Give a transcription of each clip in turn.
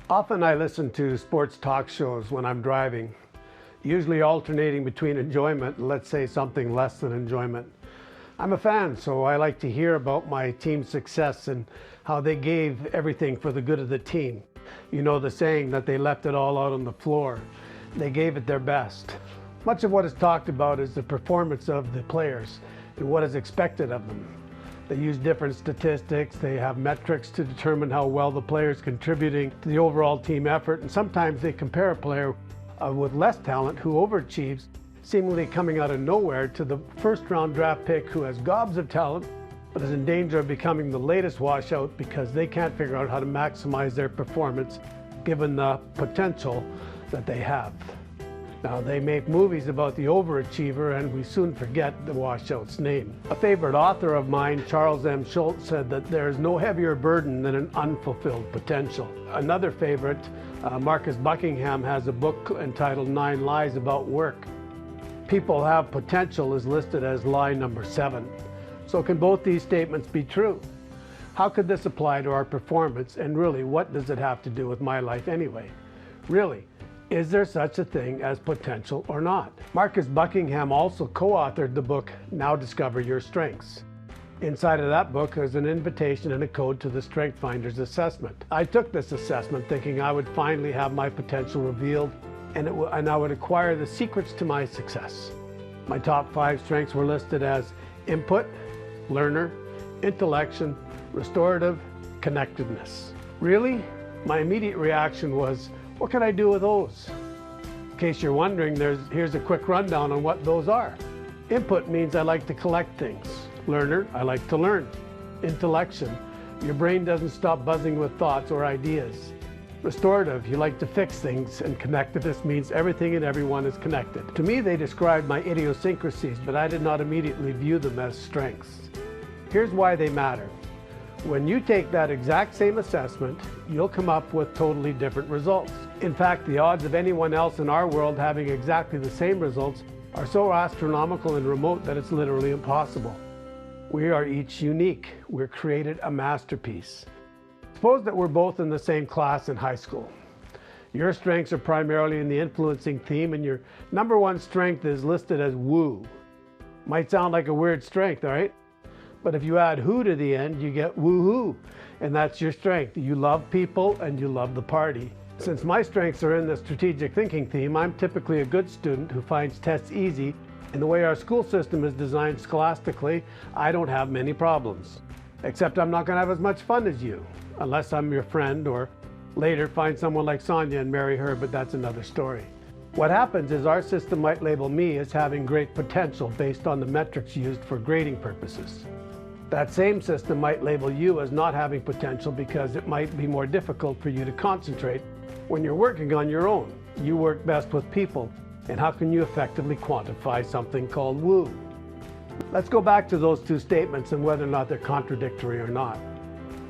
Often I listen to sports talk shows when I'm driving, usually alternating between enjoyment and, let's say, something less than enjoyment. I'm a fan, so I like to hear about my team's success and how they gave everything for the good of the team. You know the saying that they left it all out on the floor. They gave it their best. Much of what is talked about is the performance of the players and what is expected of them. They use different statistics, they have metrics to determine how well the player is contributing to the overall team effort, and sometimes they compare a player with less talent who overachieves, seemingly coming out of nowhere, to the first-round draft pick who has gobs of talent but is in danger of becoming the latest washout because they can't figure out how to maximize their performance given the potential that they have. Now, they make movies about the overachiever and we soon forget the washout's name. A favorite author of mine, Charles M. Schulz, said that there is no heavier burden than an unfulfilled potential. Another favorite, Marcus Buckingham, has a book entitled 9 Lies About Work. People have potential is listed as lie number 7. So can both these statements be true? How could this apply to our performance, and really, what does it have to do with my life anyway? Really, is there such a thing as potential or not? Marcus Buckingham also co-authored the book, Now Discover Your Strengths. Inside of that book is an invitation and a code to the Strength Finders assessment. I took this assessment thinking I would finally have my potential revealed and I would acquire the secrets to my success. My top 5 strengths were listed as input, learner, intellection, restorative, connectedness. Really? My immediate reaction was, what can I do with those? In case you're wondering, here's a quick rundown on what those are. Input means I like to collect things. Learner, I like to learn. Intellection, your brain doesn't stop buzzing with thoughts or ideas. Restorative, you like to fix things, and connectedness means everything and everyone is connected. To me, they described my idiosyncrasies, but I did not immediately view them as strengths. Here's why they matter. When you take that exact same assessment, you'll come up with totally different results. In fact, the odds of anyone else in our world having exactly the same results are so astronomical and remote that it's literally impossible. We are each unique. We're created a masterpiece. Suppose that we're both in the same class in high school. Your strengths are primarily in the influencing theme, and your number 1 strength is listed as woo. Might sound like a weird strength, all right? But if you add who to the end, you get woohoo, and that's your strength. You love people and you love the party. Since my strengths are in the strategic thinking theme, I'm typically a good student who finds tests easy, and the way our school system is designed scholastically, I don't have many problems. Except I'm not going to have as much fun as you, unless I'm your friend, or later find someone like Sonia and marry her, but that's another story. What happens is our system might label me as having great potential based on the metrics used for grading purposes. That same system might label you as not having potential because it might be more difficult for you to concentrate when you're working on your own. You work best with people, and how can you effectively quantify something called woo? Let's go back to those 2 statements and whether or not they're contradictory or not.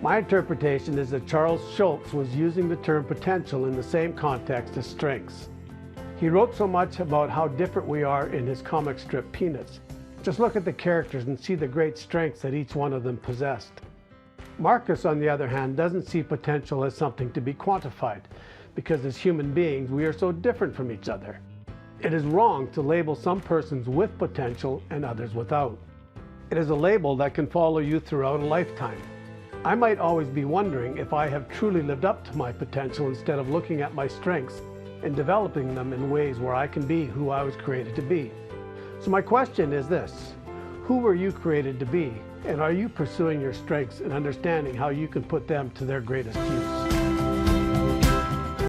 My interpretation is that Charles Schulz was using the term potential in the same context as strengths. He wrote so much about how different we are in his comic strip Peanuts. Just look at the characters and see the great strengths that each one of them possessed. Marcus, on the other hand, doesn't see potential as something to be quantified, because as human beings, we are so different from each other. It is wrong to label some persons with potential and others without. It is a label that can follow you throughout a lifetime. I might always be wondering if I have truly lived up to my potential instead of looking at my strengths and developing them in ways where I can be who I was created to be. So my question is this: who were you created to be? And are you pursuing your strengths and understanding how you can put them to their greatest use?